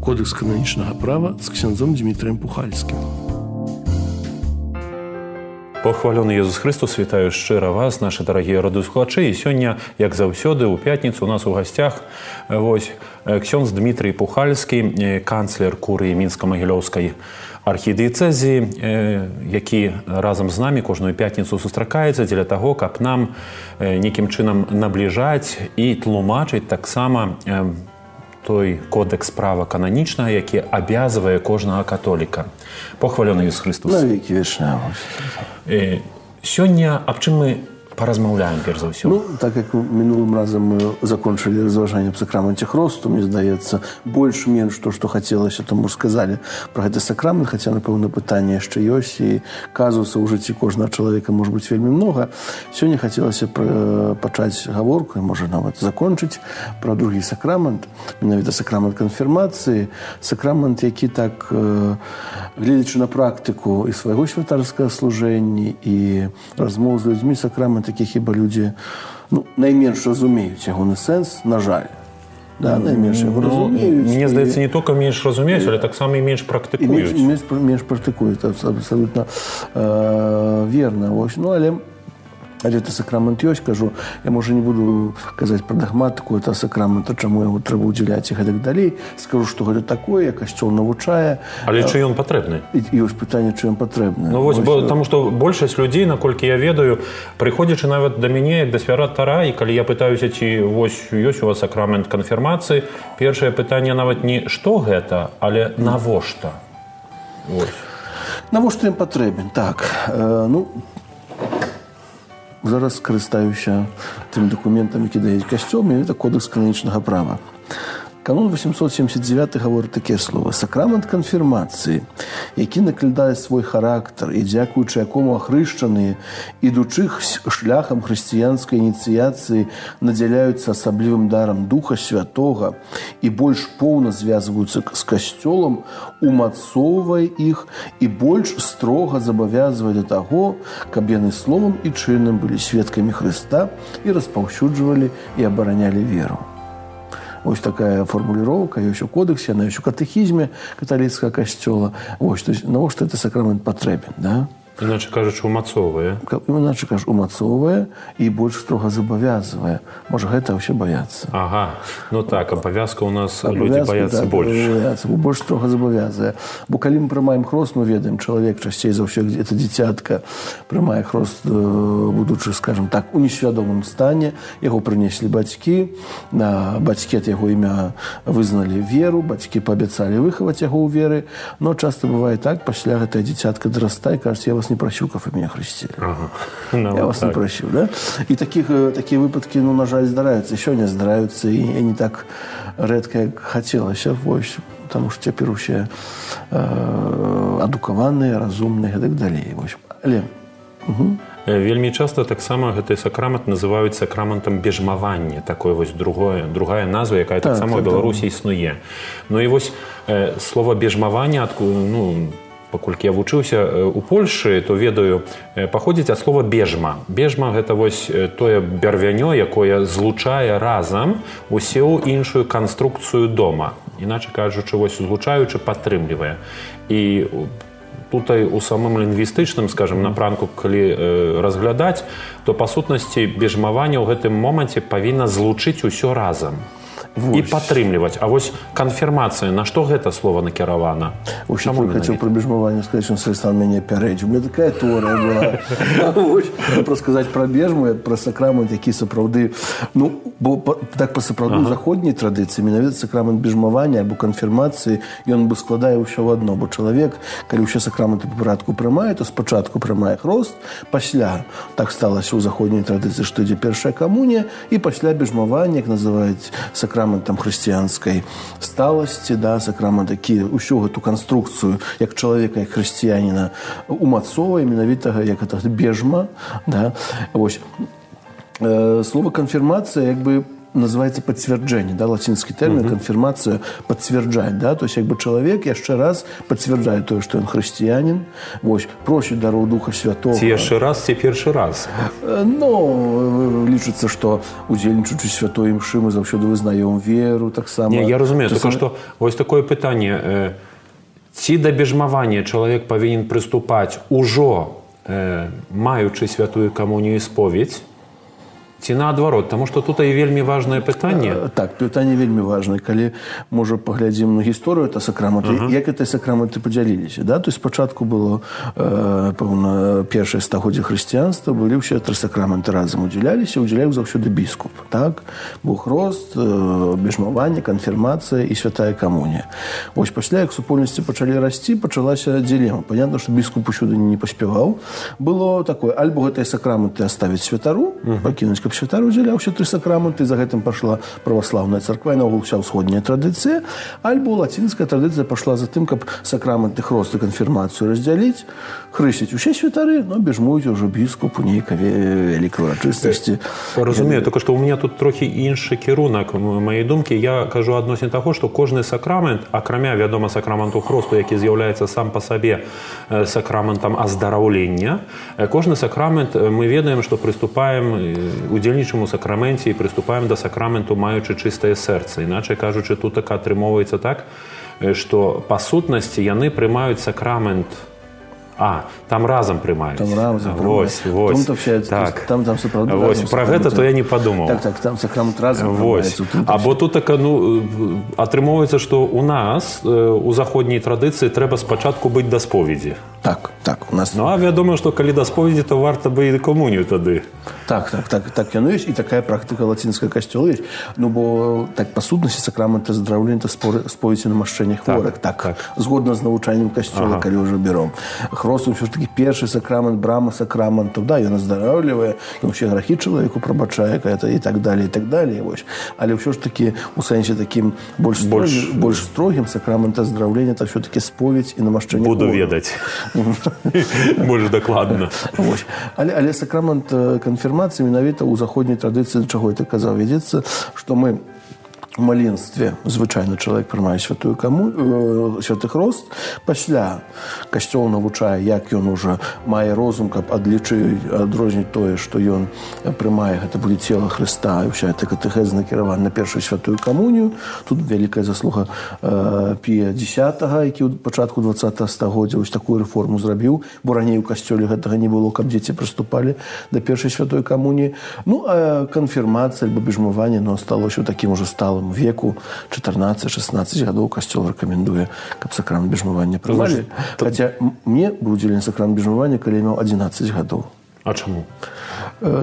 Кодекс кананічнага права з ксяндзом Дмітрыем Пухальскім. Похвалёны Езус Христос, вітаю шчыра вас, нашы дарагія радыёслухачы. І сёння, як заўсёды, у пятніцу у нас у гасцях ксёндз Дмітрый Пухальскі, канцлер курыі Мінска-Магілёўскай архідыецэзіі, які разам з намі кожную пятніцу сустракаецца дзеля таго, каб нам нейкім чынам набліжаць і тлумачыць таксама той кодекс права кананічнага, які абавязывае кожнага католіка. Похвалёны Езус Христос. Навеки вечная. Сёння аб чым мы паразмаўляем, перш за ўсё? Ну, так як мінулым разам мы закончылі разважанне аб сакраменце хросту, мне здаецца, больш-менш то, што хацелася, то мы сказалі пра гэты сакрамент, хаця, напэўна, пытанне яшчэ ёсць, і казуса ў жыцці кожнага чалавека можа быць вельмі многа. Сёння хацелася пачаць гаворку, і, можа, нават закончыць пра другі сакрамент, менавіта сакрамент канфірмацыі, сакрамент, які так, гледзячы на практыку і свайго святарскага служэння, і размоў з людзьмі, сакрамент такі хіба людзі найменш разумеюць ягоны сэнс, на жаль. Да, найменш яго разумеюць. Мне здаецца, не толькі менш разумеюць, але таксама і менш практыкуюць. Менш практыкуюць, абсалютна верна. Але это сакрамент ёсць, кажу, я, можа, не буду казаць пра дагматыку это сакрамента, чаму яго трэба ўдзяляць і гэтак далей. Скажу, што гэта такое, касцёл навучае. Але чы ён патрэбны? І ёсць пытанне, чы ён патрэбны. Ну, вось, таму што большасць людзей, наколькі я ведаю, прыходзячы нават да мяне, як да святара, і калі я пытаюся, ці вось ёсць у вас сакрамент канфірмацыі, першае пытанне нават не што гэта, але навошта? Навошта ім патрэбен? Так, зараз скарыстаюся тым дакументам, які дае касцёл, менавіта кодекс кананічнага права. Канон 879 гаворыць такія словы: сакрамент канфірмацыі, які накладае свой характар і дзякуючы якому ахрышчаныя, ідучы шляхам хрысціянскай ініцыяцыі, надзяляюцца асаблівым дарам Духа Святога і больш поўна звязваюцца з касцёлам, умацоўвае іх і больш строга забавязвае да таго, каб яны словам і чынам былі сведкамі Хрыста і распаўсюджвалі і абаранялі веру. Вось такая формуліроўка ёсць у кодексе, яна ёсць у катэхізме каталіцкага касцёла. Вось, то есть, навошта гэты сакрамент патрэбен, да? Іначе кажучы, умацоўвае. Іначе кажучы, умацоўвае і больш строга забавязвае. Можа, гэта ўсе баяцца. Ага, ну так, абавязка ў нас людзі баяцца больш. Больш строга забавязвае. Бо калі мы прымаем хрост, мы ведаем, чалавек часцей за ўсё, это дзіцятка, прымае хрост, будучы, скажем так, у несвядомым стане, яго прынеслі бацькі, бацькі ад яго імя вызналі веру, бацькі паабяцалі выхаваць яго ў веры, но часта бывае так, пасля гэтая дзіцятка дарастае, кажуць, я вас не просил, как вы меня хрестили. Я вас не просил, да? И такие выпадки, на жаль, здараюцца. Сёння здараюцца, и не так рэдка, як хацелася, потому что цяпер усе адукаваныя, разумныя і так далей. Але... Вельмі часта таксама гэты сакрамент называюць сакраментам бежмавання, такое вось другая назва, якая таксама ў Беларусі існуе. Ну і вось слова бежмавання, паколькі я вучыўся у Польшы, то ведаю, паходзіць ад слова бежма. Бежма – гэта вось тое бярвянё, якое злучае разам усю іншую канструкцыю дома. Іначе кажучы, вось злучаючы падтрымлівае. І тут у самым лінгвістычным, скажем, напрамку, калі разглядаць, то па сутнасці бежмавання ў гэтым моманце павінна злучыць усё разам. І падтрымліваць. А вось канфірмацыя, на што гэта слова накіравана? Чаму я хацеў пра бежмаванне сказаць, што Александр мяне пярэдзіў. У меня такая теорія была. Просто сказаць пра бежму, пра сакрамент, які сапраўды... Бо так па сапраўды заходняй традыцыі, менавіта сакрамент бежмавання або канфірмацыі, ён бы складае ўсё в адно. Бо чалавек, калі ўсе сакраменты па парадку прымае, то спачатку прымае хрост, пасля, так сталася ў заходняй традыцыі, што ідзе першая камунія, і пасля бежмавання, як называюць сакраментам хрысціянскай сталасці, да, сакрамент, які ўсю гэту канструкцыю, як чалавека, як хрысціяніна, умацоўвае, менавіта, як гэта бежма, да, вось. Слово канфірмацыя, як бы, называется подтверждение, да, латинский термин, конфирмация подтверждать, да, то есть как бы человек еще раз подтверждает то, что он христианин, вот, просит дару Духа Святого. Ці яшчэ раз, ці першы раз. Ну, лічыцца, што удзельнічаючы святой імшы мы заўсёды вызнаем веру, таксама. Не, я разумею, только што вось такое пытанне. Ці да бежмавання чалавек павінен прыступаць ужо маючы святую камунію і споведь, ці наадварот, таму што тут і вельмі важнае пытанне. Так, пытанне вельмі важнае. Калі, можа, паглядзім на гісторыю та сакраменту, як гэтыя сакраменты падзяліліся, да? То есть спачатку было, пэўна, першае стагоддзе хрысціянства, былі ўсе 3 сакраменты разам удзяляліся, удзяляў заўсёды біскуп, так? Быў хрост, бежмаванне, канфірмацыя і святая камунія. Вось пасля, як супольнасці пачалі расці, пачалася дилема. Понятно, што біскуп усюды не паспяваў. Было такое, альбо гэтыя сакраменты аставіць святару, пакінуць, каб святар удзяляўся 3 сакраменты, за гэтым пашла праваслаўная царква і наогул уся ўсходняя традыцыя, альбо лацінская традыцыя пашла за тым, каб сакраменты хрост і канфірмацыю раздзяліць, хрысціць усе святары, но бежмуюць ужо біскупу нейкай вялікай урачыстасці. Разумею, только што у меня тут трохі іншы кірунак маёй думкі. Я кажу адносін таго, што кожны сакрамент, акрамя, вядома, сакраменту хросту, які з'яўляецца сам па сабе сакраментам аздараўлення, кожны сакрамент мы ведаем, што прыступаем удзельнічаем у сакраменце і прыступаем да сакраменту, маючы чыстае сэрца. Іначай кажучы, тут так атрымоўваецца так, што па сутнасці яны прымаюць сакрамент. Там разам прымаюць. Там разам прымаюць. Вось. Так. Там сапраўды разам. Пра гэта то я не падумаў. Так, там сакрамент разам прымаюць. Або тут так, атрымоўваецца, што у нас, у заходняй традыцыі, трэба спачатку быць да споведзі. Так, у нас... Ну, а вядома, што калі да споведзі, то варта бы і камунію тады. Так, яно ёсць, і такая практыка лацінскага касцёла ёсць. Ну, бо, так, па сутнасці сакрамент аздараўлення – споведзі намашчэння хворых. Так, згодна з навучаннем касцёла, калі ўжо бяром. Хрост ўсё ж такі першы сакрамент, брама сакраментаў, да, ён аздараўлівае, ён усе грахі чалавеку прабачае, і так далее, вось. Але ўсё ж такі, у сэнсе такім больш строгім сакрамент аздараўлення – это ўсё-такі споведь і намашчэнне хворых. Буду ведаць. Больш дакладна. Але сакрамент канфірмацыі менавіта ў заходняй традыцыі, да чаго я так казаў, вядзецца, што мы у маленстве звычайна чалавек прымае святую святы хрост, пасля касцёл навучае, як ён ужо мае розум, каб адрозніць тое, што ён прымае, гэта будзе цела Хрыста, і ўся эта катэхеза накіравана на першую святую камунію. Тут вялікая заслуга Пія X, які ў пачатку 20 стагоддзя вось такую рэформу зрабіў, бо раней у касцёле гэтага не было, каб дзеці прыступалі да першай святой камуніі. Ну, а канфірмацыя альбо бежмаванне, стало ўсё такім ужо сталым веку, 14-16 гадоў касцёл рэкамендуе, каб сакрамент бежмавання прымалі. Хаця мне быў удзелены сакрамент бежмавання, калі я меў 11 гадоў. А чаму?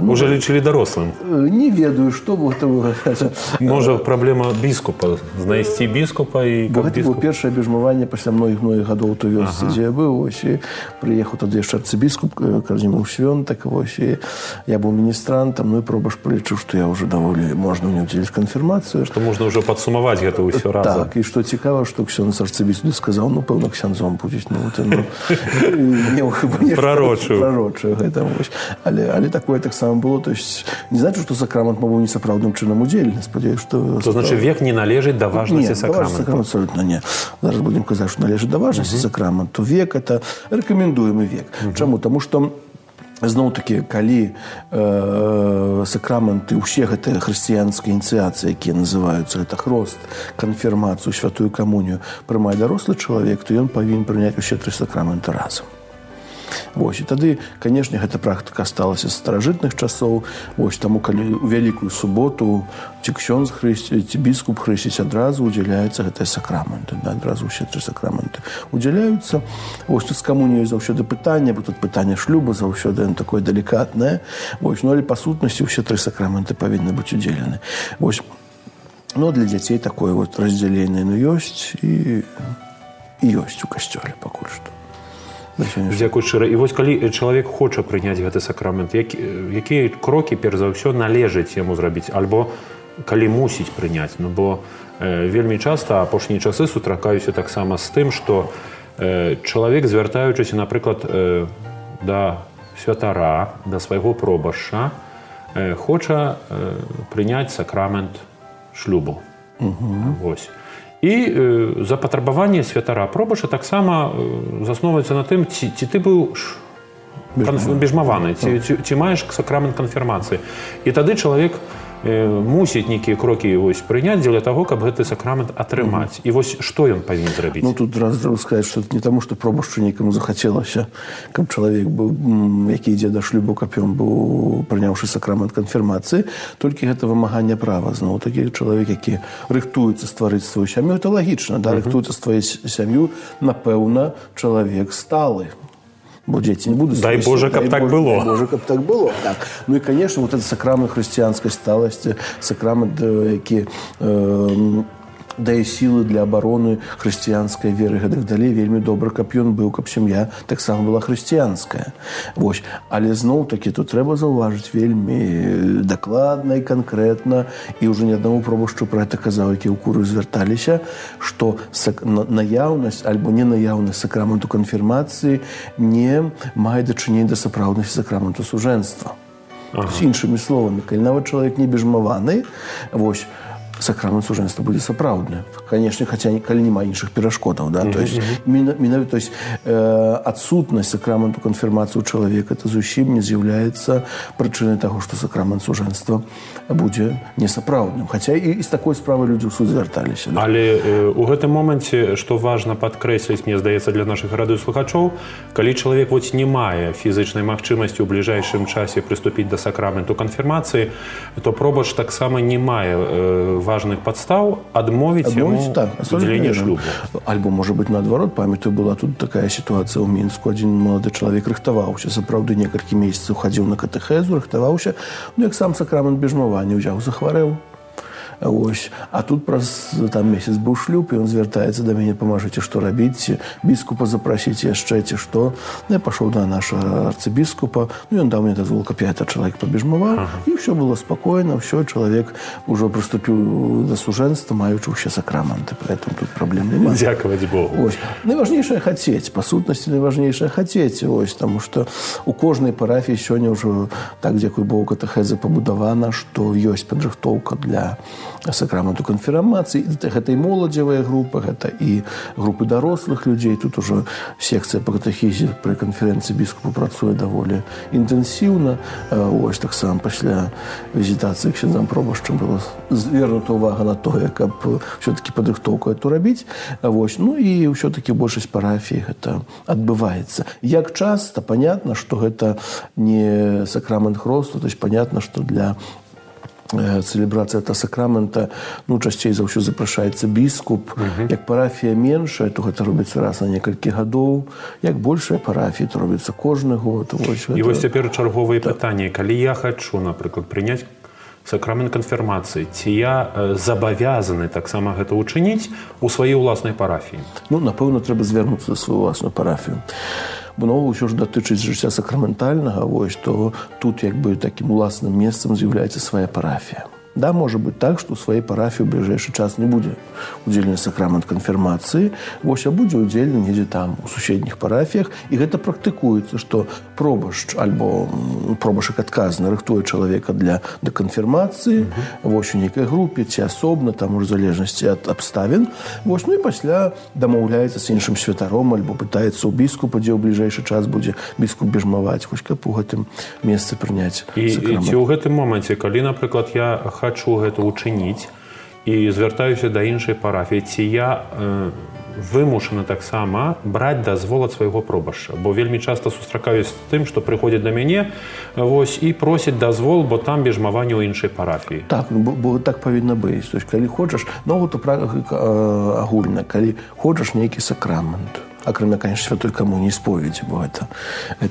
Уже лічылі дарослым? Не ведаю, што бо гэта... Можа, праблема біскупа, знайсці біскупа і... Бо гэта было першае бежмаванне пасля многіх гадоў у той вёсцы, дзе я быў, вось, і прыехаў тады яшчэ арцыбіскуп Казімір Свёнтак, вось, і я быў міністрантам, і пробач прылічыў, што я ўжо даволі можна мне ўдзеліць канфірмацыю. Што можна ўжо падсумаваць гэта ўсё разам. Так, і што цікава, што ксёндз арцыбіскуп сказаў, пэўна, ксяндзом будзець, прарочыў гэта, вось. Але такое таксама было, то есть не значит, что сакрамент мог быў несапраўдным чынам удзельны, спадзяюсь, што... То значит, век не належыць да важнасці сакраменту? Не, абсолютно не. Зараз будем казаць, што належыць да важнасці сакраменту. Век – это рэкамендуемы век. Чаму? Таму што зноў-такі, калі сакраменты, усе гэтыя хрысціянскія ініцыяцыі, якія называюцца, гэта хрост, канфірмацыю, святую камунію, прымае дарослы чалавек, то ён павінен прыняць усе 3 сакраменты разам. Вось, і тады, канешне, гэта практыка асталася з старажытных часоў. Вось, таму, калі у Вялікую суботу ці ксёндз хрысціць, ці біскуп хрысціць, адразу удзяляецца гэтыя сакраменты. Адразу ўсе 3 сакраменты удзяляюцца. Вось, тут з камуніяй заўсёды пытанне, бо тут пытанне шлюба заўсёды такое далікатнае. Вось, але па сутнасці ўсе 3 сакраменты павінны быць удзелены. Вось, для дзяцей такое вот раздзяленне ёсць і ёсць у касцёле пакуль што. Дзякуй шчыра. І вось калі чалавек хоча прыняць гэты сакрамент, якія крокі, перш за ўсё, належыць яму зрабіць, альбо калі мусіць прыняць? Бо вельмі часта апошнія часы сустракаюся таксама з тым, што чалавек, звяртаючыся, напрыклад, да святара, да свайго пробашча, хоча прыняць сакрамент шлюбу. Вось. І запатрабаванне святара пробаша таксама засноўваецца на тым, ці ты быў бежмаваны, ці маеш сакрамент канфірмацыі. І тады чалавек мусіць нейкія крокі прыняць дзеля таго, каб гэты сакрамент атрымаць. І вось што ён павінен зрабіць? Ну, тут раз трэба сказаць, што не таму, што пробашчу нейкаму захацелася, каб чалавек быў, які ідзе да шлюбу, каб ён быў, прыняўшы сакрамент канфірмацыі, толькі гэта вымаганне права. Зноў такі чалавек, які рыхтуецца стварыць сваю сям'ю, это лагічна, да, рыхтуецца стварыць сям'ю, напэўна, чалавек сталы. Бо дзеці не будуць... Дай Боже, каб так было. Дай Боже, каб так было. Так. Ну і, конечно, вот это сакрамент хрысціянскай сталасці, сакрамент, які дае сілы для абароны хрысціянскай веры, гэтак далей, вельмі добра, каб ён быў, каб сям'я таксама была хрысціянская. Вось. Але зноў-такі тут трэба заўважыць вельмі дакладна і канкрэтна, і ўжо не аднаму пробашчу пра гэта казаў, які ў куры звярталіся, што наяўнасць альбо ненаяўнасць сакраменту канфірмацыі не мае дачынення да сапраўднасці сакраменту сужэнства. З іншымі словамі, калі нават чалавек не бежмаваны, вось, сакрамент сужэнства будзе сапраўдны. Канешне, хаця калі няма іншых перашкодаў, да? То есть, менавіта, адсутнасць сакраменту канфірмацыі ў чалавека это зусім не з'яўляецца прычынай таго, што сакрамент сужэнства будзе несапраўдным. Хаця і з такой справай людзі ў суд звярталіся. Да? Але ў гэтым моманце, што важна падкрэсліць, мне здаецца, для нашых радыёслухачоў, калі чалавек не мае фізычнай магчымасці ў бліжэйшым часе прыступіць да сакраменту канфірмацыі, то пробач таксама не мае важных падстаў адмовіць яму удзяленне шлюбу. Альбо, можа быць, наадварот, памятаю, была тут такая сітуацыя ў Мінску. Адзін малады чалавек рыхтаваўся, сапраўды некалькі месяцаў хадзіў на катэхезу, рыхтаваўся, ну, як сам сакрамент бежмавання ўзяў, захварэў. Ось. А тут праз месяц быў шлюб, і ён звяртаецца да мяне, памажыце, што рабіць, біскупа запрасіць яшчэ, ці што. Я пашоў да нашага арцыбіскупа, ну, ён даў мне дазвол, каб я этот чалавек пабежмаваў, і ўсё было спакойна, ўсё, чалавек ужо прыступіў да сужэнства, маючы ўсе сакраменты, поэтому тут праблем няма. Дзякаваць Богу. Ось. Найважнейшае хацець, па сутнасці найважнейшае хацець, ось, таму што у кожнай парафіі сёння ўжо, так, дзякуй Богу, катэхеза пабудавана, што ёсць падрыхтоўка для сакраменту канфірмацыі. Гэта і моладзевая група, гэта і групы дарослых людзей. Тут ужо секцыя па катэхезе пры канферэнцыі біскупа працуе даволі інтэнсіўна. Ось таксама пасля візітацыі ксяндзам пробашчым была звернута ўвага на тое, каб ўсё-такі падрыхтоўку эту рабіць. Вось. Ну і ўсё-такі большасць парафій гэта адбываецца. Як часта, понятно, што гэта не сакрамент хросту, то есть понятно, што для цэлебрацыя та сакрамента, ну, часцей за ўсё запрашаецца біскуп. Як парафія меншая, то гэта робіцца раз на некалькі гадоў. Як большая парафія, то робіцца кожны год. І вось цяпер чарговыя пытанні. Калі я хачу, напрыклад, прыняць сакрамент канфірмацыі, ці я забавязаны таксама гэта ўчыніць у сваёй уласнай парафіі? Ну, напэўна, трэба звярнуцца за сваю ўласную парафію. Бо нового ўсё ж датычыць жыцця сакраментальнага, вось, то тут як бы такім уласным месцам з'яўляецца свая парафія. Да, можа быць так, што ў сваёй парафіі ў бліжэйшы час не будзе удзельны сакрамент канфірмацыі, вось, а будзе удзельны недзе там, у суседніх парафіях, і гэта практыкуецца, што пробашч альбо пробашчык адказны рыхтуе чалавека да канфірмацыі, вось, у нейкай групе, ці асобна, там у залежнасці ад абставін, вось, ну і пасля дамаўляецца з іншым святаром, альбо пытаецца ў біскупа, дзе ў бліжэйшы час будзе біскуп бежмаваць, хоць каб у гэтым месцы прыняць сакрамент. І ці ў гэтым моменце, калі, напрыклад, я хачу гэта ўчыніць і звяртаюся да іншай парафіі, ці я вымушаны таксама браць дазвол ад свайго пробашча, бо вельмі часта сустракаюсь з тым, што прыходзяць да мяне, вось, і просяць дазвол, бо там бежмаванне ў іншай парафіі. Так, бо так павінна быць. То есть, калі хочаш, ну, то агульна, калі хочаш нейкі сакрамент, акрамя, конечно, святой камуніі споведзі, бо это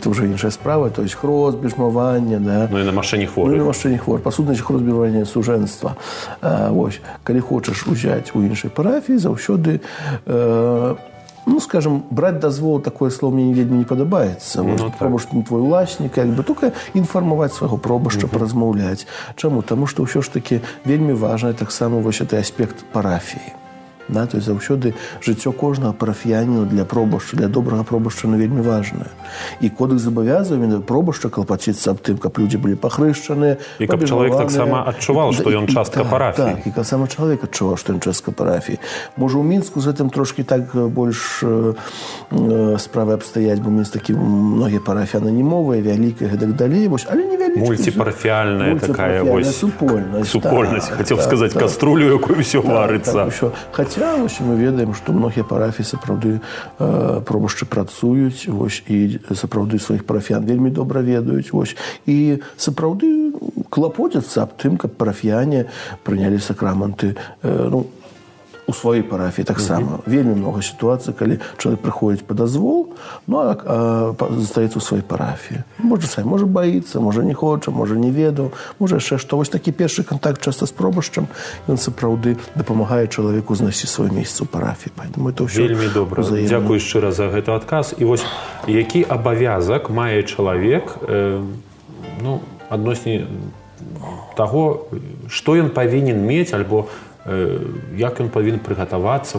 ўжо іншая справа, то есть хрост, бежмаванне, да. Ну і намашчэнне хворых. Ну і намашчэнне хворых. Па сутнасці, хрост, бежмаванне сужэнства. Вось, калі хочаш узяць у іншай парафіі, заўсёды, ну, скажем, браць дазвол, такое слово мне вельмі не падабаецца. Ну, пробашч не твой уласнік, як бы, толькі інфармаваць свайго пробашча, паразмаўляць. Чаму? Таму што ўсё ж такі вельмі важны таксама вось гэты аспект парафіі. Да? То есть заўсёды жыццё кожнага парафіяніна для пробашча, для добрага пробашча вельмі важнае. І кодэкс забавязвае пробашча клапаціцца аб тым, каб людзі былі пахрышчаныя, і каб чалавек таксама адчуваў, што ён частка парафіі. Так, і каб сам чалавек адчуваў, што ён частка парафіі. Можа, у Мінску з гэтым трошкі так больш справы абстаяць, бо Мінск такі многія парафіі ананімовыя, вялікія, гэтак далей, але невялічкі. Мультипарафіальная такая супольнасць. Хацеў сказаць, каструлю, якую ўсё варыцца. Хаця мы ведаем, што многія парафіі сапраўды пробашчы працуюць, і сапраўды сваіх парафіян вельмі добра ведаюць, і сапраўды клапоцяцца аб тым, каб парафіяне прынялі сакраманты, у сваёй парафіі таксама. Вельмі много сітуацый, калі чалавек прыходзіць па дазвол, застаецца ў сваёй парафіі. Можа баіцца, можа не хоча, можа не ведаў, можа яшчэ што. Вось такі першы кантакт часта з пробашчам, ён сапраўды дапамагае чалавеку знайсці сваё месца ў парафіі. Вельмі добра. Дзякую шчыра за гэты адказ. І вось які абавязак мае чалавек адносна таго, што ён павінен мець, альбо як ён павінен прыгатавацца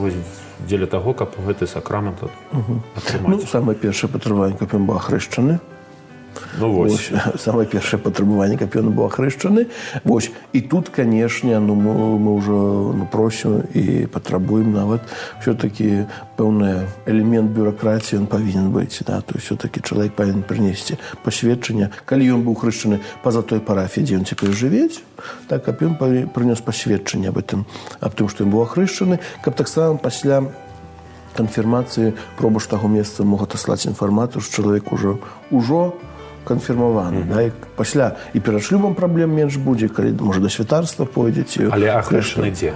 дзеля таго, каб гэты сакрамент атрымаць? Самае першае патрабаванне, каб ён быў ахрышчаны. Самае першае патрабаванне, каб ён быў ахрышчаны. І тут, канешне, мы ўжо просім і патрабуем нават ўсё-такі пэўны элемент бюракратіі ён павінен быць. То ўсё-такі чалавек павінен прынесці пасведчанне, калі ён быў ахрышчаны па-за той парафіі, дзе ён цяпер жывець, так, каб ён прынёс пасведчанне аб тым, што ён быў ахрышчаны, каб таксама пасля канфірмацыі пробашч таго месца мог адаслаць інфармацыю, што чалавек ужо канфірмаваны. Пасля і перад шлюбам праблем менш будзе, калі, можа, да святарства пойдзеце. Але ахрышчаны дзе?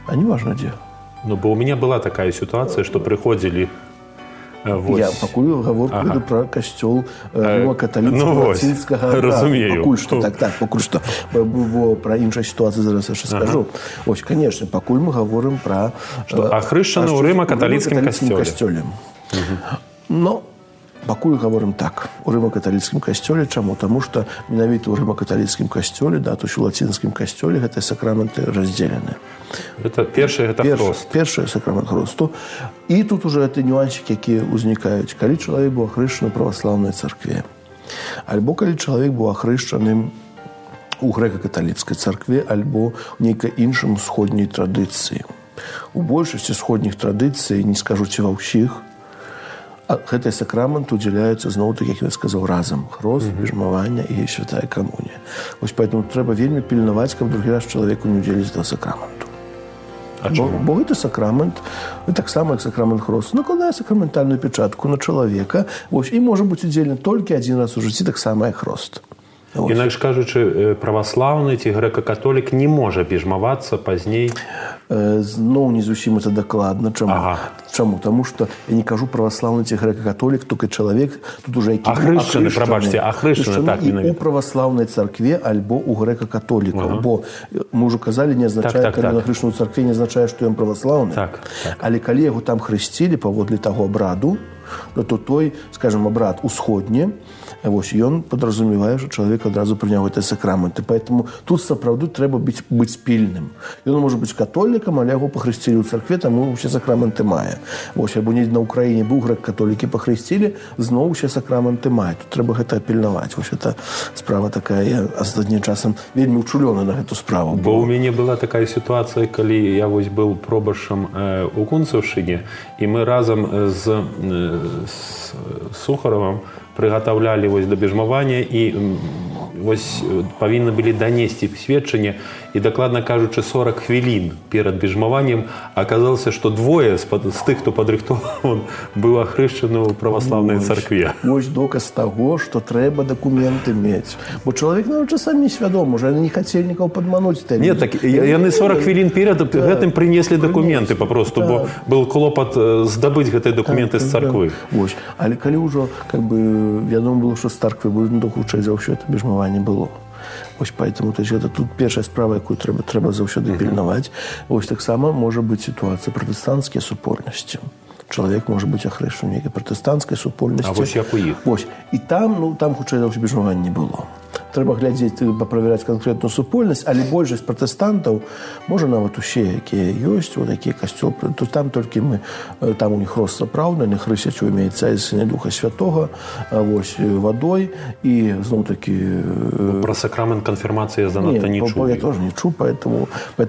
А не важна дзе. Бо ў мяне была такая сітуацыя, што прыходзілі... Я пакуль гаворку веду пра касцёл каталіцкага лацінскага. Разумею. Пакуль што, пакуль што. Бо пра іншай сітуацыі зараз яшчэ скажу. Канешне, пакуль мы гаворым пра... Ахрышчаны ў рыма-каталіцкім касцёле. Пакуль гаворым так, у рыма-каталіцкім касцёле. Чаму? Таму што менавіта ў рыма-каталіцкім касцёле, то есть у лацінскім касцёле гэтыя сакраменты раздзелены. Першае гэта хрост. Першае сакрамент хросту. І тут ужо гэты нюансікі, якія ўзнікаюць. Калі чалавек быў ахрышчаны ў праваслаўнай царкве, альбо калі чалавек быў ахрышчаным у грэка-каталіцкай царкве, альбо ў нейкай іншым усходняй традыцыі. У большасці сходніх традыцый, не скажу ці ва ўсіх, гэтыя сакраманты удзяляюцца зноў-такі, як я сказаў, разам. Хрост, бяжмаванне і святая камунія. Поэтому трэба вельмі пільнаваць, каб другі раз чалавеку не удзеліць да сакраманту. Бо гэты сакрамент, таксама як сакрамент хросту, накладае сакраментальную печатку на чалавека і можа быць удзелены толькі адзін раз у жыцці, таксама як хрост. Інакш кажучы, праваслаўны ці грэка-католік не можа бяжмавацца пазней? Зноў не зусім это дакладна. Чаму? Таму што я не кажу праваслаўны ці грэка-католік, толькі чалавек тут уже які ахрышчаны, прабачце, ахрышчаны, так менавіта. І у праваслаўнай царкве альбо у грэка-католікаў. Бо мы ўжо казалі, не азначае, калі на ахрышчаную царкве, не азначае, што ён праваслаўны. Але калі яго там хрысцілі паводле таго абраду, то той, скажем, абрад усходні, ён падразумевае, што чалавек адразу прыняў гэтыя сакраменты. Поэтому тут сапраўды трэба быць пільным. Ён можа быць католікам, але яго пахрысцілі ў царкве, таму ўсе сакраменты мае. Або недзе на Ўкраіне быў грэк-католікі пахрысцілі, зноў усе сакраменты мае. Тут трэба гэта пільнаваць. Гэта справа такая, я астатнім часам вельмі ўчулёна на гэту справу. Бо ў мяне была такая сітуацыя, калі я быў пробашчам у Кунцаўшчыне, і мы разам з Сухаровым прыгатаўлялі да бяжмавання і павінны былі данесці сведчанне, і дакладна кажучы 40 хвілін перад бяжмаваннем аказалася, што двое з тых, хто падрыхтован, быў ахрышчаны ў праваслаўнай царкве. Вось доказ таго, што трэба дакументы мець. Бо чалавек часам несвядома, можа, яны не хацелі нікого падмануць. Не, так яны 40 хвілін перад гэтым прынеслі дакументы папросту, бо был клопат здабыць гэтыя дакументы з царквы. Але калі ўжо вядома было, што з царквы будзе, то хутчэй за ўсё это бяжмаванне было. Поэтому тут першая справа, якую трэба заўсёды пільнаваць. Таксама можа быць сітуацыя пратэстанцкія супольнасці. Чалавек можа быць ахрышчаны нейкай пратэстанцкай супольнасці. А вось як у іх? І там хутчэй за ўсё бяжмаванне было. трэба глядзець, паправяраць канкрэтную супольнасць, але большасць пратэстантаў, можа нават усе, якія ёсць, вот якія касцёл, то там толькі мы, там у них хрост сапраўдны, они хрысяць у імя Отца і Сына і Духа Святого, вось, вадой, і зноў-такі... Про сакрамент канфірмацыі я занадта не чую. Я тоже не чую, поэтому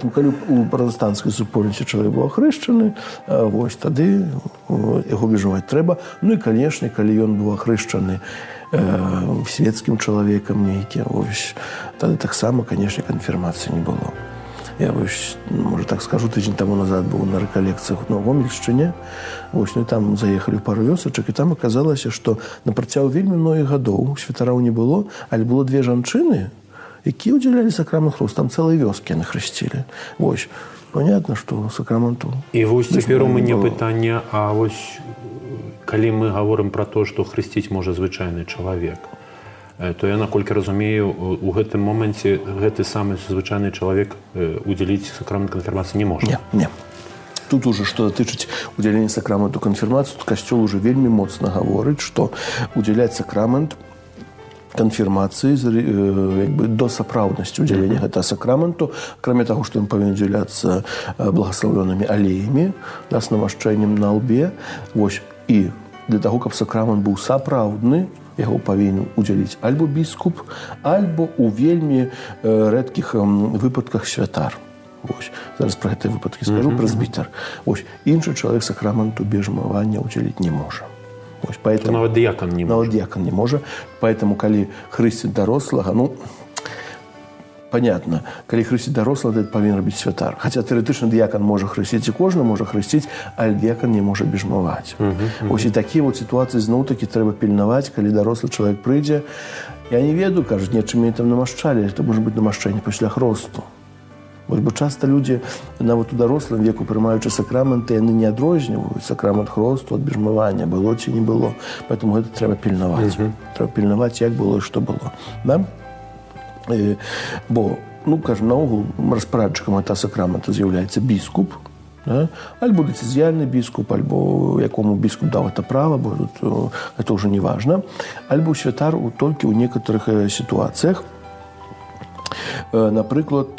калі у пратэстанцкай супольнасці чалавек быў ахрышчаны, вось, тады яго бежмаваць трэба. Ну і, канешне, калі ён быў ахрышчаны светскім чалавекам нейкім, вось, тады таксама, канешне, канфірмацыі не было. Я, может, так скажу, тыдзень тому назад был на рэкалекцыях на Гомельшчыне. Вось, ну, там заехали ў пару вёсачак, і там аказалася, што на працягу вельмі многіх гадоў святароў не было, але было две жанчыны, якія ўдзялялі сакрамент хрост. Там цэлыя вёскі яны хрысцілі. Вось, понятно, што сакраменту... І вось цяпер у мяне пытанне, а вось калі мы гаворым пра то, што хрысціць можа звычайны чалавек, то я, наколькі разумею, у гэтым моменце гэты самы звычайны чалавек удзяліць сакрамент канфірмацыі не можа. Не. Тут уже, што датычыць удзялення сакраменту канфірмацыі, касцёл уже вельмі моцна гаворыць, што удзяляць сакрамент канфірмацыі до сапраўднасці удзялення гэтага сакраменту, акрамя таго, што ён павінен удзяляцца благаслаўлёнымі алеямі, з намашчэннем на лбе. Вось, і для таго, каб сакрамент быў сапраўдны, яго павінен удзяліць альбо біскуп, альбо у вельмі рэдкіх выпадках святар. Вось. Зараз пра гэтыя выпадкі скажу, прэзбітар. Вось. Іншы чалавек сакраменту бежмавання удзяліць не можа. Вось. Поэтому, нават дыякан не можа. Нават дыякан не можа. Поэтому, калі хрысціць дарослага, ну, понятно, калі хрысціць дарослага, то павінен рабіць святар. Хаця тэарэтычна дыякан можа хрысціць, і кожны можа хрысціць, але дыякан не можа бежмаваць. Вось і такія вот сітуацыі зноў-такі трэба пільнаваць, калі дарослы чалавек прыйдзе. Я не ведаю, кажуць, нечым мяне там намашчалі, это можа быць намашчэнне пасля хросту. Вось, бо часта людзі, нават у дарослым веку, прымаючы сакраменты, яны не адрозніваюць сакрамент хросту ад бежмавання, было ці не было. Поэтому гэта трэба пільнаваць. Трэба пільнаваць, як было і што было. Да? Бо, ну, кажем, наогул распарадчыкам гэтага сакрамента з'яўляецца біскуп, да? Альбо дэцызіяльны біскуп, альбо якому біскуп даў гэта права, бо тут гэта ўжо не важна, альбо святар толькі ў некаторых сітуацыях. Напрыклад,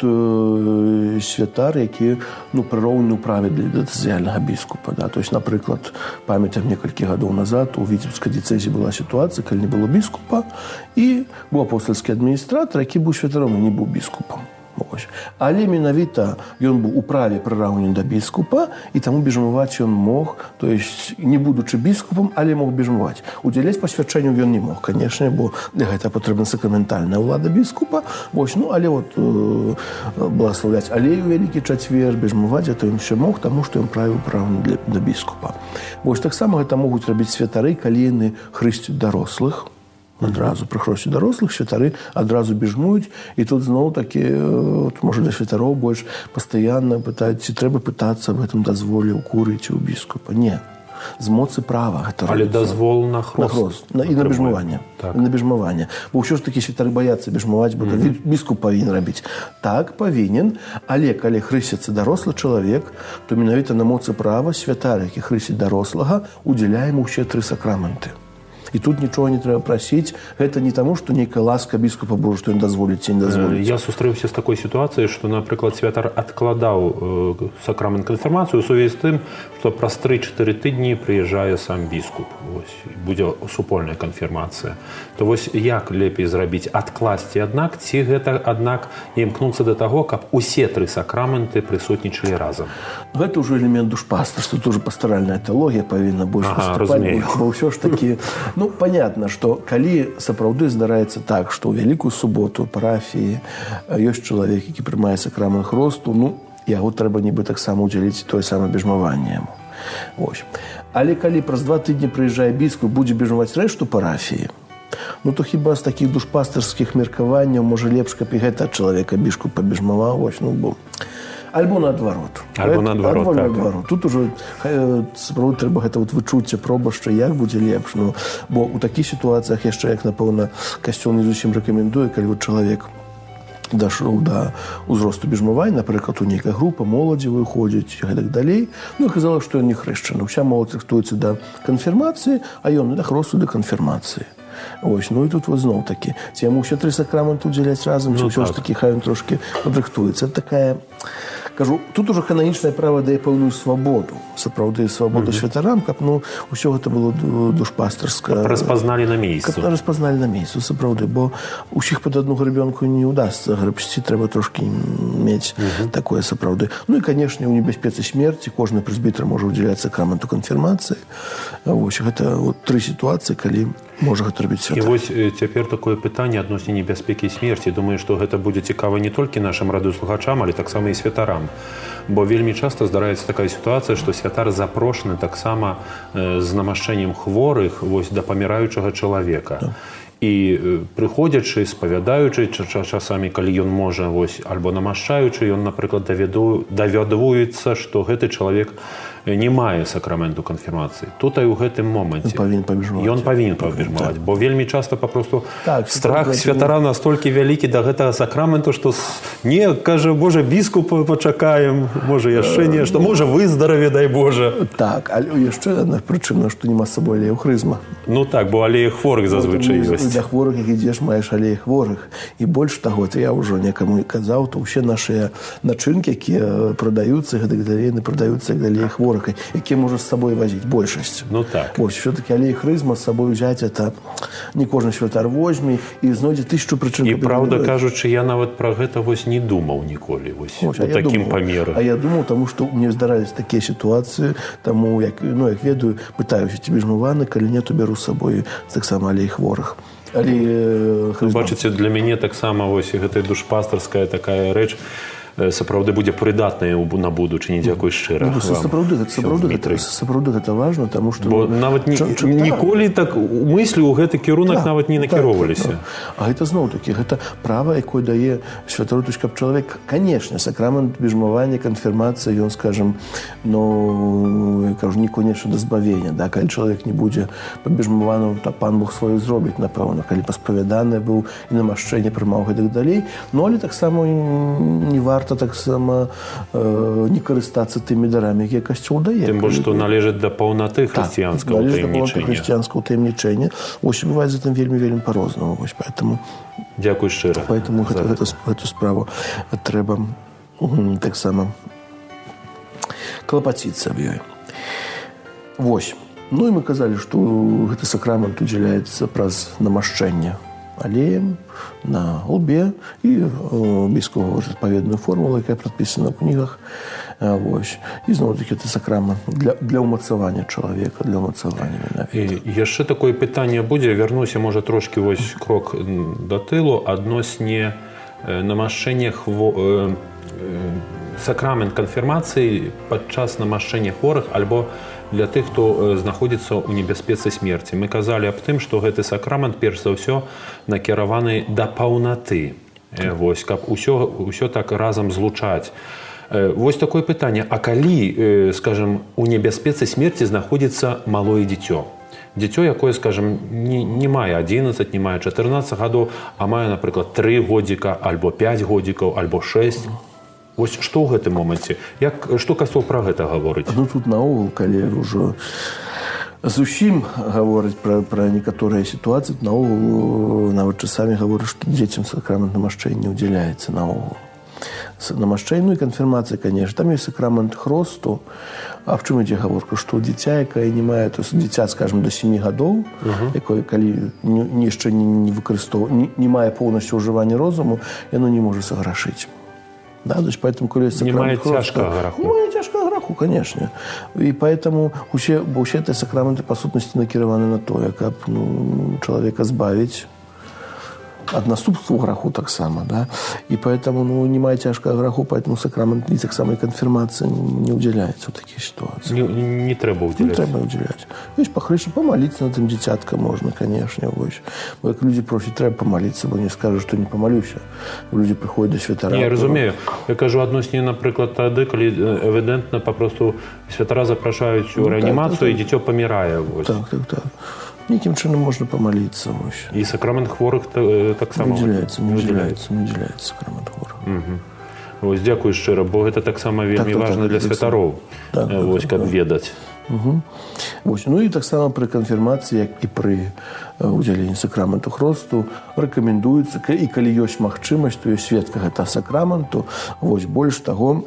святар, які, ну, прыроўны ў праве для дэцызіяльнага біскупа. Да? То есть, напрыклад, памятаем некалькі гадоў назад у Віцебскай дыцэзіі была сітуацыя, калі не было біскупа, і быў апостальскі адміністратар, які быў святаром і не быў біскупам. Ось. Але менавіта ён быў у праве прыраўнены да біскупа, і таму бежмаваць ён мог, то есть не будучы біскупам, але мог бежмаваць. Удзяляць пасвячэнню ён не мог, канешне, бо для гэта патрэбна сакраментальная ўлада біскупа. Вось, ну, але вот благаслаўляць алею вялікі чацвер, бежмаваць гэта ён ще мог, таму што ён правіў прыраўнены да біскупа. Вось таксама гэта могуць рабіць святары, калі яны хрысцяць дарослых. Адразу пры хросце дарослых святары адразу бежмуюць, і тут зноў-такі, можа, для святароў больш пастаянна пытаюць, ці трэба пытацца аб гэтым дазволе ў куры ці ў біскупа. Не. З моцы права гэта робіцца. Але дазвол на хрост. І на бежмаванне. Так. На бежмаванне. Бо ўсё ж такі святары баяцца бежмаваць, бо біскуп павінен рабіць. Так, павінен, але калі хрысціцца дарослы чалавек, то менавіта на моцы права святар, які хрысціць дарослага, удзяляе яму ўсе 3 сакраменты. І тут нічога не трэба прасіць. Гэта не таму, што нейкая ласка біскупа будзе, што ён дазволіць ці не дазволіць. Я сустрэўся з такой сітуацыяй, што, напрыклад, святар адкладаў сакрамент канфірмацыю ў сувязі з тым, што праз 3-4 тыдні прыязджае сам біскуп. Вось, будзе супольная канфірмацыя. То вось як лепей зрабіць? Адкласці аднак, ці гэта, аднак, імкнуцца да таго, каб усе 3 сакраменты прысутнічалі разам? Гэта ўжо элемент душпастарства, тут уже пастаральная тэалогія павінна больш паступаць. Бо ўсё ж такі... Ну, понятно, што калі сапраўды здараецца так, што ў Вялікую суботу ў парафіі ёсць чалавек, які прымае сакрамент хросту, ну, яго трэба нібы таксама удзяліць тое самае бежмаванне яму. Вось. Але калі праз 2 тыдні прыязджае біскуп, будзе бежмаваць рэшту парафіі, ну, то хіба з такіх душпастарскіх меркаванняў, можа, лепш, каб і гэта чалавека бішкупа бежмаваў, вось, ну, бо... Альбо наадварот. Альбо наадварот. Тут ужо справді трэба гэта вычуцце пробашча, як будзе лепш. Ну, бо ў такіх сітуацыях яшчэ, як, напэўна, касцёл не зусім рэкамендуе, калі вот чалавек дайшоў да ўзросту бежмавання, напрыклад, у нейкая група моладзі выходзіць і гэтак далей. Ну, аказалася, што ён не хрышчаны. Уся моладзь рыхтуецца да канфірмацыі, а ён да хросту да канфірмацыі. Ось, ну і тут вот зноў такі, ці яму ўсе 3 сакраманты ўдзяляць разам, ці ўсё ж такі хай ён трошкі падрыхтуецца. Это такая, кажу, тут ужо кананічнае права дае пэўную свабоду, сапраўды свабоду святарам, каб, ну, усё гэта было душпастарска. Каб распазналі на месяц. Каб распазналі на месяц, сапраўды, бо ўсіх пад адну грабёнку не ўдасца грабсці, трэба трошкі мець такое сапраўды. Ну і, канешне, у небяспецы смерці кожны прэзбітар можа ўдзяляць сакраменту канфірмацыі. Вось, гэта вот 3 сітуацыі, калі можа гэта рабіць святар. І вось цяпер такое пытанне адносна небяспекі смерці. Думаю, што гэта будзе цікава не толькі нашым радыёслухачам, але таксама і святарам. Бо вельмі часта здараецца такая сітуацыя, што святар запрошаны таксама з намашчэннем хворых вось да паміраючага чалавека. І прыходзячы, спавядаючы, часамі, калі ён можа, вось, альбо намашчаючы, ён, напрыклад, давядвуецца, што гэты чалавек не мае сакраменту канфірмацыі. Тут і ў гэтым моменце ён павінен пабежмаваць, бо вельмі часта папросту страх святара настолькі вялікі да гэтага сакраменту, што не, кажа, Божа, біскупа пачакаем, можа яшчэ нешта, можа выздараве, дай Божа. Так, але яшчэ адна прычына, што нема з сабой алеяхварызма. Ну так, бо алея хворых зазвычай ёсць. Для хворых, як ідзеш, маеш алея хворых. І больш таго, то я ўжо некаму казаў, то ўсе нашыя начынкі, якія прадаюцца, гэтак далей, не прадаюцца як алея хворых, якія можа з сабой вазіць большасць. Ну так. Вось, все-таки алеяхварызма з сабой узяць, это не кожны святар возьме і знойдзе 1000 прычын. І праўда кажучы, я нават пра гэта вось не думаў ніколі, вось у такім памеры. А я думаў, таму што мне здарались такія сітуацыі, таму, як ведаю, пытаюся, ці бежмаваны, калі не, то беру з сабой таксама алеяхворых. Бачыце, для мяне таксама вось гэтая душпастарская такая рэч сапраўды будзе прыдатная на будучыні. Дзякуй шчыра вам. Сапраўды гэта важна, таму што... Бо нават ніколі так мыслі ў гэты кірунак нават не накіроўваліся. А гэта зноў-такі, гэта права, якое дае святару, каб чалавек, канешне, сакрамент бежмавання, канфірмацыя, ён, скажам, ну, я кажу, не конечна да збавення, да, калі чалавек не будзе пабежмаваны, то пан Бог сваё зробіць, напэўна, калі паспавяданы быў і намашчэнне прымаў гэтак далей, ну, але таксама не варта таксама не карыстацца тымі дарамі, якія Касцёл дае. Тым больш, што належыць да паўнаты хрысціянскага ўтаемнічэння. Належыць да хрысціянскага ўтаемнічэння. Вось, бывае за тым вельмі па-рознаму. Вось, поэтому... Дзякуй шчыра. Поэтому гэту справу трэба таксама клапаціцца аб ёй. Вось. Ну і мы казалі, што гэты сакрамент удзяляецца праз намашчэнне алеем на лбе, і біскуп гаворыць адпаведную формулу, якая прадпісана ў кнігах. Вось. І зноў-такі гэта сакрамент для ўмацавання чалавека, для ўмацавання менавіта. І яшчэ такое пытанне будзе, вярнуся, можа, трошкі вось крок да тылу, адносне намашчэння сакрамент канфірмацыі падчас намашчэння хворых альбо для тых, хто знаходзіцца ў небяспецы смерці. Мы казалі аб тым, што гэты сакрамент, перш за ўсё, накіраваны да паўнаты. Вось, каб усё так разам злучаць. Вось такое пытанне. А калі, скажам, у небяспецы смерці знаходзіцца малое дзіцё? Дзіцё, якое, скажам, не мае 11, не мае 14 гадоў, а мае, напрыклад, 3 годзіка, альбо 5 годзікаў, альбо 6. Вось што ў гэтым моменце? Што Касцёл пра гэта гаворыць? Ну, тут наогул, калі ўжо зусім гаворыць пра некаторыя сітуацыі, наогул нават часамі гаворыць, што дзецям сакрамент намашчэння ўдзяляецца наогул. Намашчэнне і канфірмацыя, канешне. Там ёсць сакрамент хросту. А в чым ідзе гаворка? Што дзіця, якое не мае, то есть дзіця, скажем, до 7 гадоў, якое, калі яшчэ не мае поўнасцю ўжывання розуму, яно не можа саграшыць. Да, то есть поэтому, коли есть сакрамент хроста... Не мае цяжкага граху. Не мае цяжкага граху, конечно. И поэтому усе эти сакраменты, по сутнасці, накіраваны на тое, каб чалавека збавіць ад наступству граху таксама, да? И поэтому, не мае цяжкага граху, поэтому сакрамент, і таксама і канфірмацыя не ўдзяляецца ў такіх сітуацыях. Не трэба ўдзяляць. Не трэба ўдзяляць. Вось пахрышна, памаліцца на тым дзіцятка можна, конечно, вось. Бо як людзі просяць, трэба памаліцца, бо не скажу, што не памалюся. Людзі прыходзяць да святара. Не, я разумею. Я кажу адносне, напрыклад, тады, калі эвідэнтна папросту святара запрашаюць у рэанімацыю, і дзіцё памірае. Так. Нейкім чынам можна памаліцца. І сакрамент хворых таксама? Не ўдзяляецца сакрамент хворых. Вось, дзякуй шчыра, бо гэта таксама вельмі важна для святароў, вось, каб ведаць. Ну і таксама пры канфірмацыі, як і пры удзяленні сакраменту хросту, рэкамендуецца, і калі ёсць магчымасць, то ёсць сведка гэтага сакраменту, больш таго,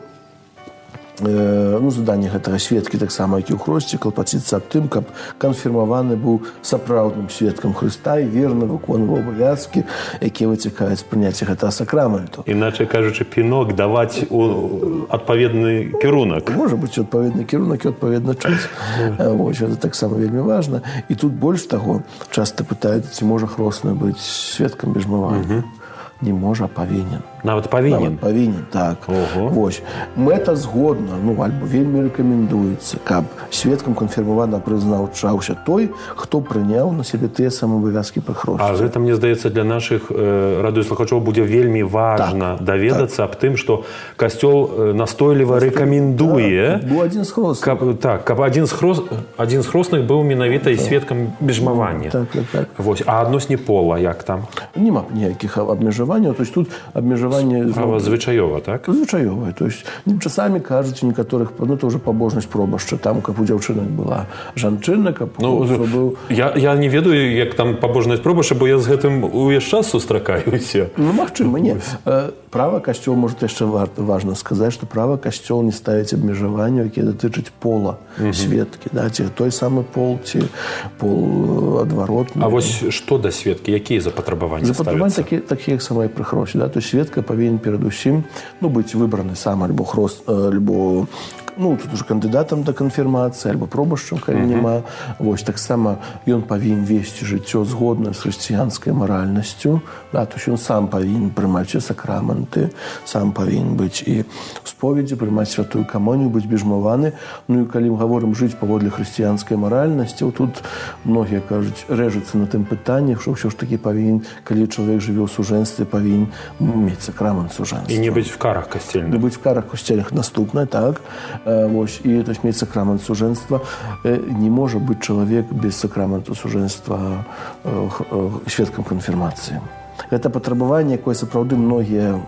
заданне гэтага сведкі таксама, які ў хросце, клапаціцца аб тым, каб канфірмаваны быў сапраўдным сведкам Хрыста і верна выконваў абавязкі, якія выцякаюць з прыняцця гэтага сакраменту. Іначай кажучы, пінок даваць у адпаведны кірунак. Можа быць адпаведны кірунак і адпаведны час. Гэта таксама вельмі важна. І тут больш таго, часта пытаюцца, ці можа хросны быць сведкам бежмавання. Не можа, павінен. Нават павінен? Нават павінен, так. Мэта згодна, альбо вельмі рэкамендуецца, каб сведкам канфірмавана прызнаўчаўся той, хто прыняў на сябе тыя самыя абавязкі пры хросце. А гэта, мне здаецца, для нашых радыёслухачоў будзе вельмі важна даведацца аб тым, што Касцёл настойліва рэкамендуе, каб адзін з хросных быў менавіта і сведкам бежмавання. А адносне пола, як там? Нема ніякіх абмежаванняў, то есть тут абмежаванне... Звычаёва, так? Звычаёвае. То есть часамі кажуць у некаторых, это ўжо пабожнасць пробашча, там, каб у дзяўчынак была жанчына, каб быў... Я не ведаю, як там пабожнасць пробашча, бо я з гэтым увесь час сустракаюся. Магчыма, не. Права Касцёл, можа, яшчэ важна сказаць, што права Касцёл не ставіць абмежаванняў, якія датычаць пола сведкі. Ці той самы пол, ці пол адваротны. А вось што да сведкі? Якія запатрабаванні ставяцца? Запатрабаванні такія, як сама і пры хросце. То есть сведка павінен перадусім быць выбраны сам альбо хрост, альбо тут уже кандыдатам да канфірмацыі, альбо пробашчам, калі няма. Таксама ён павінен весці жыццё згодна з хрысціянскай маральнасцю. То есть ён сам павінен прымаць сакраменты, сам павінен быць і ў споведзі, прымаць святую камунію, быць бежмаваны. І калі мы гаворым жыць паводле хрысціянскай маральнасці, тут многія кажуць, рэжуцца на тым пытанні, што ўсё ж такі павінен, калі чалавек жыве ў сужэнстве, павінен мець сакрамент сужэнства. І не быць в карах касцельных. Не быць в карах касцельных наступна, так. І то есть мець сакрамент сужэнства. Не можа быць чалавек без сакраменту сужэнства сведкам канфірмацыі. Гэта патрабаванне, якое сапраўды многія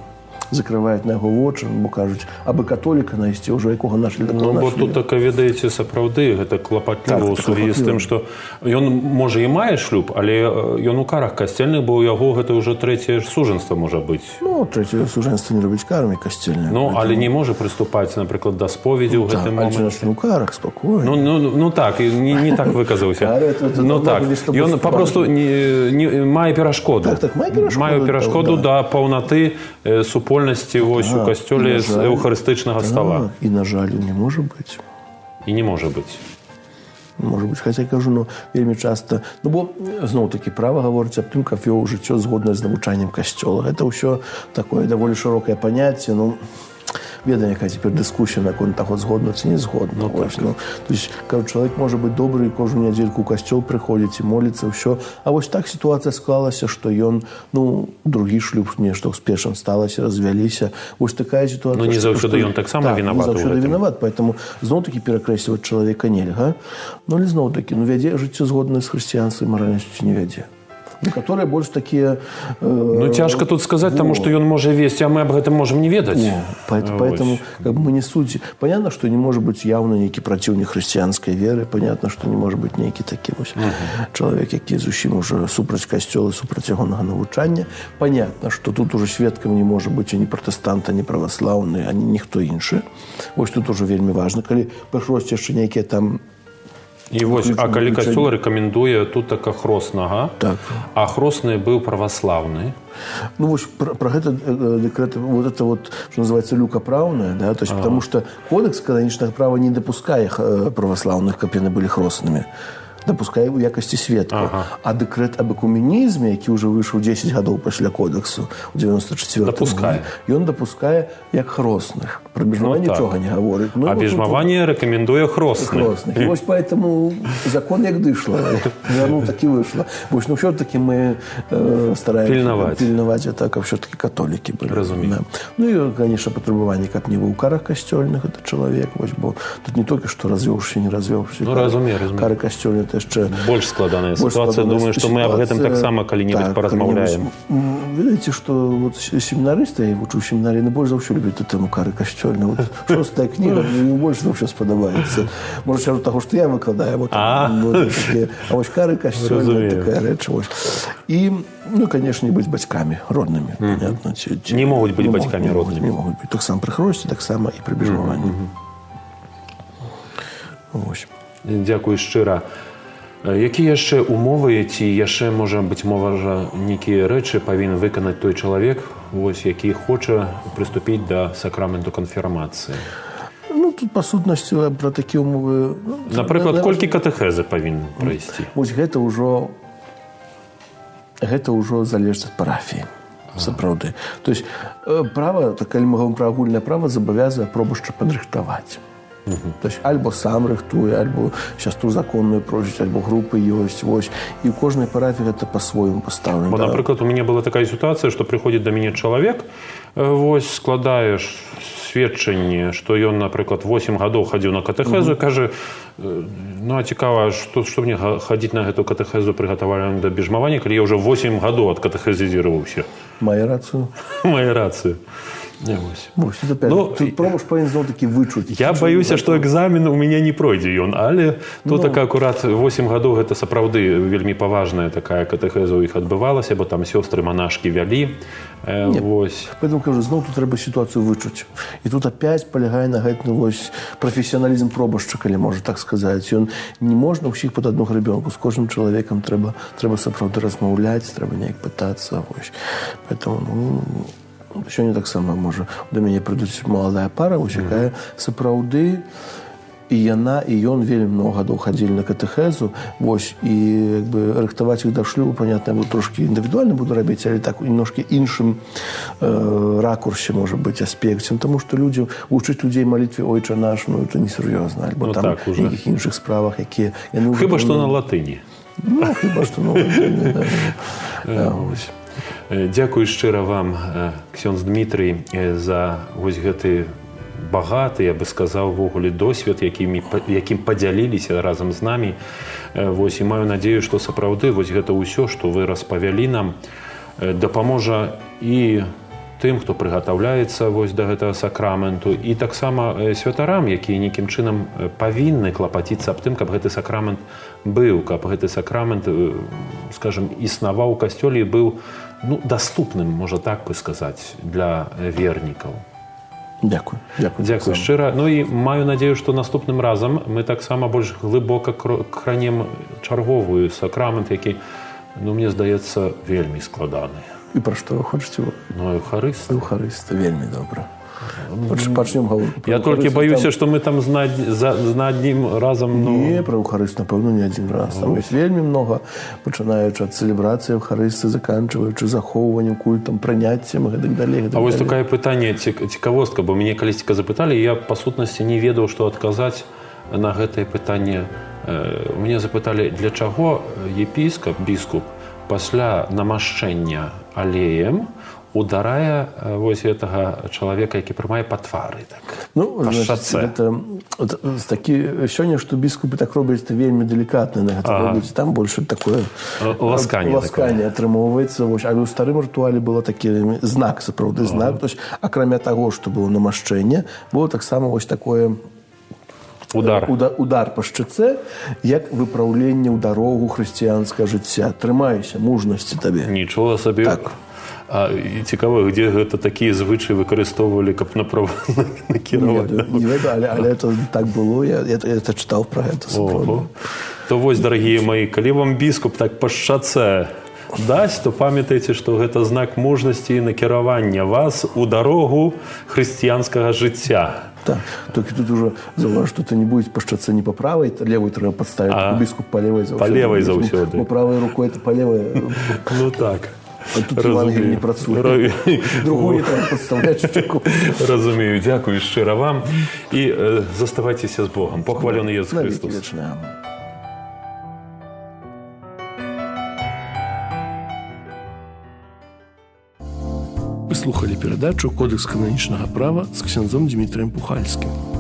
закрываюць на яго вочы, бо кажуць, абы католіка знайсці ўжо, якога нашлі такого нашлі. Бо тут так, ведаеце, сапраўды, гэта клапатліва ў сувязі з тым, што ён, можа, і мае шлюб, але ён у карах касцельных, бо ў яго гэта ўжо трэцяе сужэнства можа быць. Трэцяе сужэнства не робіць карамі касцельныя. Але не можа прыступаць, напрыклад, да споведзі ў гэтым моменце. Але у карах, спакойна. Так, не так выказаўся. Ён папросту мае перашкоду. Мае перашкоду да паўнаты супольнасці у касцёле з эўхарыстычнага стала. І, на жаль, не можа быць. І не можа быць. Можа быць, хаця кажу, вельмі часта... Бо, зноў-такі, права гаворыць аб тым, каб вёў жыццё згодна з навучаннем касцёла. Гэта ўсё такое даволі шырокае паняцце, ведаем, якая цяпер дыскусія наконт таго, згодна ці не згодна. То есть, кажу, чалавек можа быць добры і кожную нядзельку ў касцёл прыходзіць і моліцца, ўсё. А вось так сітуацыя склалася, што ён, другі шлюб, нешта ўспешна сталася, развяліся. Вось такая сітуацыя. Не заўсёды ён таксама вінават у гэтым. Не заўсёды вінават, поэтому зноў-такі перакрэсліваць чалавека нельга. Але зноў-такі, вядзе жыццё згодна з хрысціянскай маральнасцю ці не вядзе. Некаторыя больш такія... Цяжка тут сказаць, таму што ён можа весці, а мы аб гэтым можам не ведаць. Поэтому мы не судзі. Понятно, што не можа быць яўна нейкі праціўнік хрысціянскай веры, понятно, што не можа быць нейкі такі чалавек, які зусім ужо супраць касцёла, супраць ягонага навучання. Понятно, што тут ужо сведкам не можа быць ані пратэстант, ані праваслаўны, ані ніхто іншы. Вось тут ужо вельмі важна. Калі прыходзяць яшчэ нейкія там... А калі касцёл рэкамендуе тут така хроснага, а хросны быў праваслаўны? Вось пра гэта дэкрэт, это што называецца люкапраўнае, то есть потому што кодекс кананічнага права не дапускае праваслаўных, каб яны былі хроснымі. Дапускае ў якасці сведкаў. А дэкрэт аб экуменізме, які ўжо выйшаў 10 гадоў пасля кодексу, у 94-м году, ён дапускае як хросных. Пра бежмаванне нічога не гаворыць. А бежмаванне рэкамендуе хросных. І вось поэтому закон як дышла. Так і выйшла. Вось, ўсё-такі мы стараемся пільнаваць, каб ўсё-такі католікі былі. Разумею. І, конечно, патрабаванне, каб не быў у карах касцёльных, гэта чалавек, бо тут не толькі што развёўся, не развёўся. Разумею. Кары касцёльных гэта яшчэ больш складаная сітуацыя. Думаю, што мы аб гэтым таксама калі-небудзь паразмаўляем. Ведаеце, што семінарысты, я вучу семінарыі, больш за ўсё любяць тэму кары касцёльнай. Шостая кніга мне больш за ўсё спадабаецца. Можа, чару таго, што я выкладаю. А вось кары касцёльнай, такая рэч. І, ну, канешне, быць бацькамі роднымі. Не могуць быць бацькамі роднымі. Не могуць быць. Таксама пры хросце, таксама і пры бежмаванні. Дзякуй шчыра. Які яшчэ умовы, ці яшчэ, можа быць, нейкія рэчы павінен выканаць той чалавек, які хоча прыступіць да сакраменту канфірмацыі? Ну, тут, па сутнасці, пра такія умовы... Напрыклад, колькі катэхезы павінен прайсці? Вось гэта ўжо залежыць ад парафіі, сапраўды. То есть, права, калі мы говорим пра агульнае права, забавязае пробашча падрыхтаваць. То есть, альбо сам рыхтуе, альбо сястру законную просіць, альбо групы ёсць, вось. І ў кожнай парафіі гэта па-свойму пастаўлена. Бо, напрыклад, у мяне была такая сітуацыя, што прыходзіць да мяне чалавек, вось, складаеш сведчанне, што ён, напрыклад, 8 гадоў хадзіў на катэхезу, кажа, ну, а цікава, што мне хадзіць на гэту катэхезу прыгатаваную да бежмавання, калі я ўжо 8 гадоў адкатэхезізіраваўся. Мае рацыю. Мае рацыю. Тут пробуш павінен зноў-такі вычуць. Я баюся, што экзамен у мяне не пройдзе ён, але тут акурат 8 гадоў гэта сапраўды вельмі паважная такая катэхеза ў іх адбывалася, бо там сёстры-манашкі вялі. Поэтому кажу, зноў тут трэба сітуацыю вычуць. І тут опять палягае на гэты прафесіяналізм пробашча, калі можа так сказаць. Ён не можна ўсіх пад адну гребёнку. З кожным чалавекам трэба сапраўды размаўляць, трэба неяк пытацца. Поэтому сёння таксама можа да мяне прыйдуць маладая пара, якая сапраўды і яна, і ён вельмі много гадоў хадзілі на катэхезу, і рыхтаваць іх да шлюбу, понятна, я трошкі індывідуальна буду рабіць, але так у немножкі іншым ракурсе, можа быць, аспекце, таму што вучыць людзей малітве «Ойче наш», ну, это несур'ёзна, альбо там нейкіх іншых справах, якія... Хіба што на латыні. Ну, хіба што на латыні, да. Дзякуй шчыра вам, ксёндз Дмітрый, за вось гэты багаты, я бы сказаў, увогуле досвед, якім падзяліліся разам з намі. І маю надзею, што сапраўды вось гэта ўсё, што вы распавялі нам, дапаможа і тым, хто прыгатаўляецца да гэтага сакраменту, і таксама святарам, якія нейкім чынам павінны клапаціцца аб тым, каб гэты сакрамент быў, каб гэты сакрамент, скажам, існаваў у касцёле і быў даступным, можа так бы сказаць, для вернікаў. Дзякуй. Дзякуй шчыра. Ну і маю надзею, што наступным разам мы таксама больш глыбока кранем чарговую сакрамент, які, мне здаецца, вельмі складаны. І пра што вы хочаце? Ну, Еўхарыст. Еўхарыст, вельмі добра. Пачнём гаворку. Я толькі баюся, што мы там на адным разам... Не, пра Еўхарыст, напэўна, не адзін раз. Там ёсць вельмі многа, пачынаючы ад цэлебрацыі Еўхарысты, заканчваючы захоўваннем, культам, прыняццем і гэтак далей. А вось такое пытанне, цікавостка, бо мяне калісьці запыталі, і я, па сутнасці, не ведаў, што адказаць на гэтае пытанне. Мяне запыталі, для чаго епіскап, біскуп, пасля намашчэння алеем ударае вось гэтага чалавека, які прымае па твары, так, па шаце. Сёння, што біскупы так робяць, это вельмі делікатна на гэта робяць, там больш такое ласканне атрымоўваецца. Але ў старым рытуале было такі знак, сапраўды знак. Акрамя таго, што было намашчэнне, было таксама вось такое удар па шчыце, як выпраўленне ў дарогу хрысціянскага жыцця. Трымайся, мужнасці табе. Нічога сабе. Так. Цікава, дзе гэта такія звычаі выкарыстоўвалі, каб накіраваць? Не ведаю, але это так было, я чытаў пра гэта. То вось, дарагія маі, калі вам біскуп так па шчаце дасць, то памятайце, што гэта знак мужнасці і накіравання вас у дарогу хрысціянскага жыцця. Так, толькі тут уже заўваж, што ты не будзе па шчаце не па правай, левой трэба падставіць, біскуп па левай заўсёды. Па левай заўсёды. Бо правай рукой это па левай. Ну так. А тут Евангелій не працуе. Другую трэба падставляць шчыку. Разумею. Дзякую шчыра вам. І заставайцеся з Богам. Похвалёны Jesús Христос. Вы слухали перадачу «Кодекс кананічнага права» з ксяндзом Дмітрыем Пухальскім.